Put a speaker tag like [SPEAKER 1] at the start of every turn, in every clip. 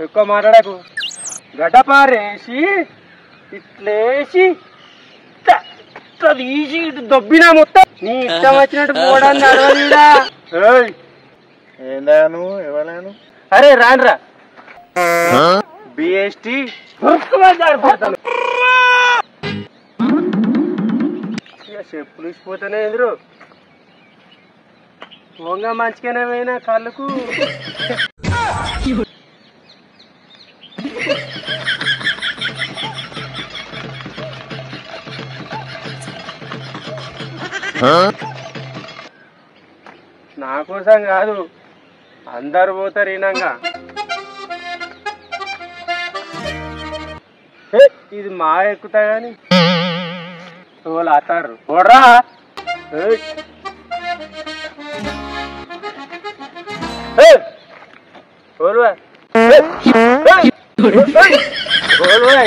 [SPEAKER 1] ఎక్కువ మాట్లాడకు. గడపారేసి ఇట్లేసి తీసి ఇటు దొబ్బినా మొత్తం నీ ఇష్టం వచ్చినట్టు పోవడానికి అడవలీడా.
[SPEAKER 2] ఏందా నువ్వు ఎవరాను?
[SPEAKER 1] అరే రాన్రా బిఎస్టీ జారిపోతాను. చెప్పులు ఇచ్చిపోతానే ఎదురు పోంగా మంచిగానే పోయినా కళ్ళకు. నా కోసం కాదు, అందరు పోతారు ఈనంగా. ఇది మా ఎక్కుతా గాని వాళ్ళు అతారు పోడ్రా.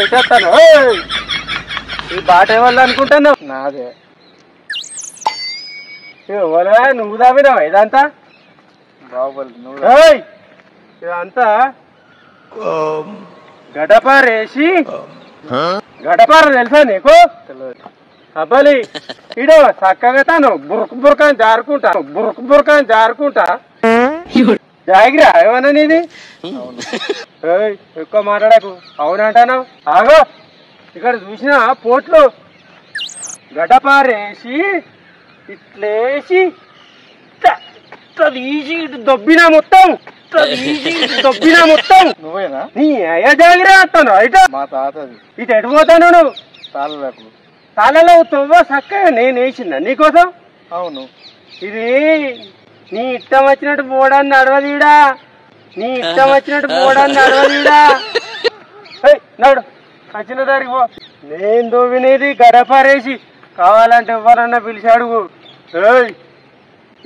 [SPEAKER 1] ఇటేస్తాను. ఈ బాట ఎవరు అనుకుంటున్నావు? నాదే. ఓలా నువ్వు దావినావా ఇదంతా? బాహుబలి ఇదంతా గడపారేసి. గడపార తెలుసా నీకు? అబ్బాలి ఇడో చక్కగా తాను బురక బురకాని జారుకుంటా జాగిరా ఏమన్నా నీది? ఎక్కువ మాట్లాడకు. అవునంటావు? ఆగో ఇక్కడ చూసిన పోట్లు గడపారేసి ఇట్లేసి తీసి ఇటు దొబ్బినా మొత్తం
[SPEAKER 2] నువ్వేనా?
[SPEAKER 1] నీ అయ్యా జాగిరా వస్తాను. అయితే
[SPEAKER 2] మా తాతది.
[SPEAKER 1] ఇటు ఎటు పోతాను నువ్వు?
[SPEAKER 2] తాళ్ళకు
[SPEAKER 1] తాళలో తవ్వ చక్కగా నేను వేసిందా నీకోసం?
[SPEAKER 2] అవును.
[SPEAKER 1] ఇది నీ ఇష్టం వచ్చినట్టు పోవడాన్ని నడవదీడా. నడు వచ్చిన దారికి పో. నేను దోవినేది గడపారేసి. కావాలంటే ఎవరన్నా పిలిచి అడుగు.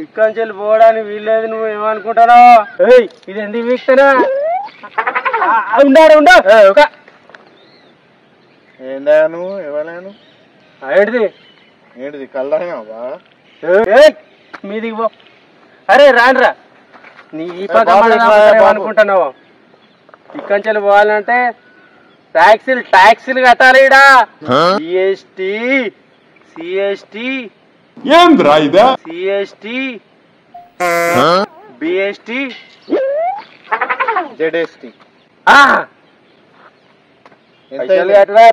[SPEAKER 1] ఇక్కడి పోవడానికి వీల్లేదు. నువ్వు ఏమనుకుంటున్నావు? ఇది ఎందుకు వీక్తనా? ఉండా
[SPEAKER 2] ఏందా నువ్వు ఎవరాను? ఏంటిది కళ్ళావా?
[SPEAKER 1] మీదికి పో. అరే రాన్రా నీ అనుకుంటున్నావు? ఇక్కడి పోవాలంటే ట్యాక్సీలు కట్టాలి. ఇడా జిఎస్టీ సిఎస్టీ సిఎస్టీ బిఎస్టీ
[SPEAKER 2] జెడ్ఎస్టీ.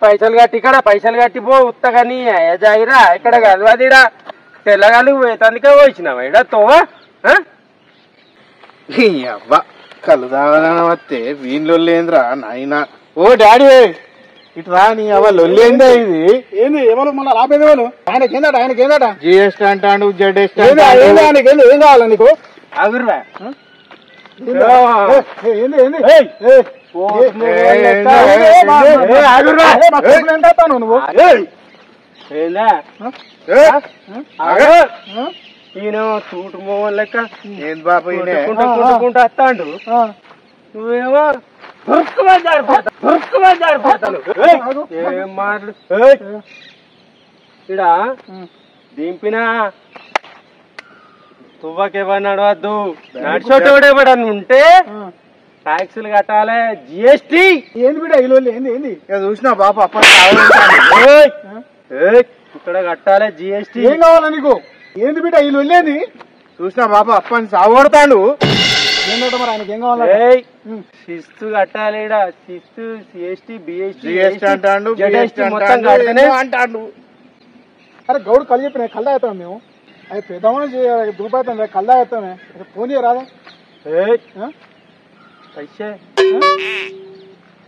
[SPEAKER 1] పైసలు కట్టి ఇక్కడ పైసలు కట్టిపో. ఉత్తగాని జాగిరా ఇక్కడ కలవాదిరా. తెల్లగాలి తందుకే వచ్చినావా ఇడ తోవా?
[SPEAKER 2] అవ్వ కళ్ళు తాగడానికి వస్తే వీళ్ళు లేదురా నాయన.
[SPEAKER 1] ఓ డాడీ
[SPEAKER 2] ఇటు రా. నీ అవ్వ లొల్లేందా ఇది?
[SPEAKER 1] ఏంది ఎవరు మళ్ళీ ఆపేది వాళ్ళు? ఆయనకేందట
[SPEAKER 2] జిఎస్టీ అంటాడు, జెడ్ఎస్టీ
[SPEAKER 1] ఆయనకేంది. ఏం కావాలా నీకు? ఆగుర్రా నువ్వు. ఈయన తూటు మోహన్ లెక్క
[SPEAKER 2] ఏంది బాబు
[SPEAKER 1] కుంటుకుంటూ వస్తాడు. నువ్వేమో జారిపోతాను. ఏం మాటలు ఇడా దింపినా తువ్వకేమని నడవద్దు. నడిచోటి కూడా ఎవడని ఉంటే ట్యాక్సీలు కట్టాలి. జిఎస్టీ ఏంది బిడ్డ ఇల్లు ఏంది ఏంది
[SPEAKER 2] చూసినా బాబు అప్ప
[SPEAKER 1] ఇక్కడ కట్టాలి జిఎస్టీ.
[SPEAKER 2] ఏం కావాలా నీకు? ఏంది బిడ్డ ఇల్లు వెళ్ళేది? చూసినా బాబు అప్పని సాగొడతాడు.
[SPEAKER 1] ఏంటంటే మరి ఆయనకి ఏం కావాలి? శిస్తు కట్టాలి. శిస్తు సిఎస్టీ బిఎస్టీ
[SPEAKER 2] అంటాడు,
[SPEAKER 1] అంటాడు. అరే గౌడు కళ్ళు చెప్పిన కళ్ళు తాగుతాం మేము. అది పెద్దమని దూపాయితాం కళ్ళు తాగుతామే. ఫోన్ చేయరాదా? పైసే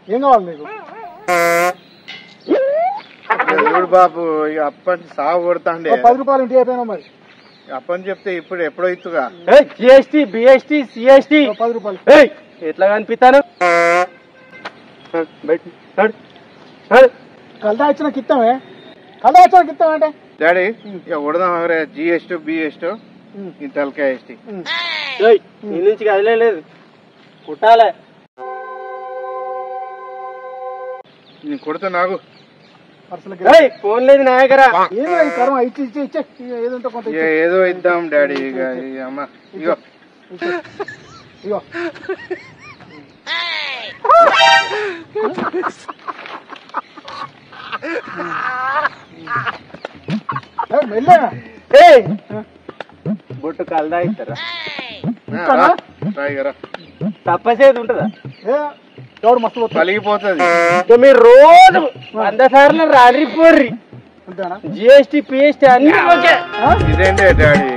[SPEAKER 1] ఏం కావాలి నీకు?
[SPEAKER 2] బాబు ఇక అప్పని సాగు కొడతాండే.
[SPEAKER 1] 10 రూపాయలు ఇంటి అయిపోయినా మరి.
[SPEAKER 2] అప్పని చెప్తే ఇప్పుడు ఎప్పుడో ఇస్తుగా.
[SPEAKER 1] జిఎస్టీ బిఎస్టీ సిఎస్టీ 10 రూపాయలు. ఎట్లా కనిపిస్తాను? కల్దా ఇచ్చిన కిత్తామే. కల్దా ఇచ్చిన కిత్తామంటే
[SPEAKER 2] డాడీ ఇక కొడదాం. జిఎస్టీ బిఎస్టీ ఇంతలకాయ ఎస్టీ
[SPEAKER 1] నీ నుంచి కదలేదు. కుట్టాలే.
[SPEAKER 2] నేను కొడతా నాకు.
[SPEAKER 1] ఫోన్ లేదు నా దగ్గర.
[SPEAKER 2] ఏదో ఇద్దాం డాడీ. ఇక అమ్మ ఇగో మెల్లగా
[SPEAKER 1] బొట్టు కలదా ఇస్తారా
[SPEAKER 2] టైగరా
[SPEAKER 1] తప్పసేది ఉంటుందా
[SPEAKER 2] ఎవరు మస్తు కలిగిపోతుంది.
[SPEAKER 1] మీరు రోజు 100 సార్లు రాలిపోర్రి జిఎస్టీ పిఎస్టీ అన్ని ఓకే.
[SPEAKER 2] ఇదేంటి డాడీ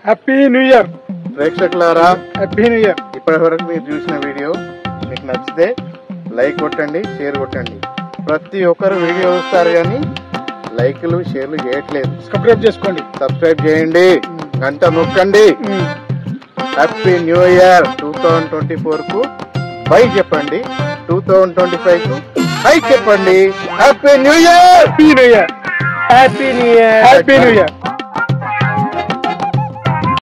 [SPEAKER 3] హ్యాపీ న్యూ ఇయర్
[SPEAKER 2] ప్రేక్షకులారా,
[SPEAKER 3] హ్యాపీ న్యూ ఇయర్.
[SPEAKER 2] ఇప్పటి వరకు మీరు చూసిన వీడియో మీకు నచ్చితే లైక్ కొట్టండి, షేర్ కొట్టండి. ప్రతి ఒక్కరు వీడియో చూస్తారు కానీ లైక్లు షేర్లు చేయట్లేదు.
[SPEAKER 3] సబ్స్క్రైబ్ చేసుకోండి.
[SPEAKER 2] సబ్స్క్రైబ్ చేయండి, గంట నొక్కండి. హ్యాపీ న్యూ ఇయర్ 2024 కు బై చెప్పండి, 2025 కు హై చెప్పండి. Happy new year,
[SPEAKER 3] happy new year,
[SPEAKER 1] happy new year,
[SPEAKER 3] happy new year.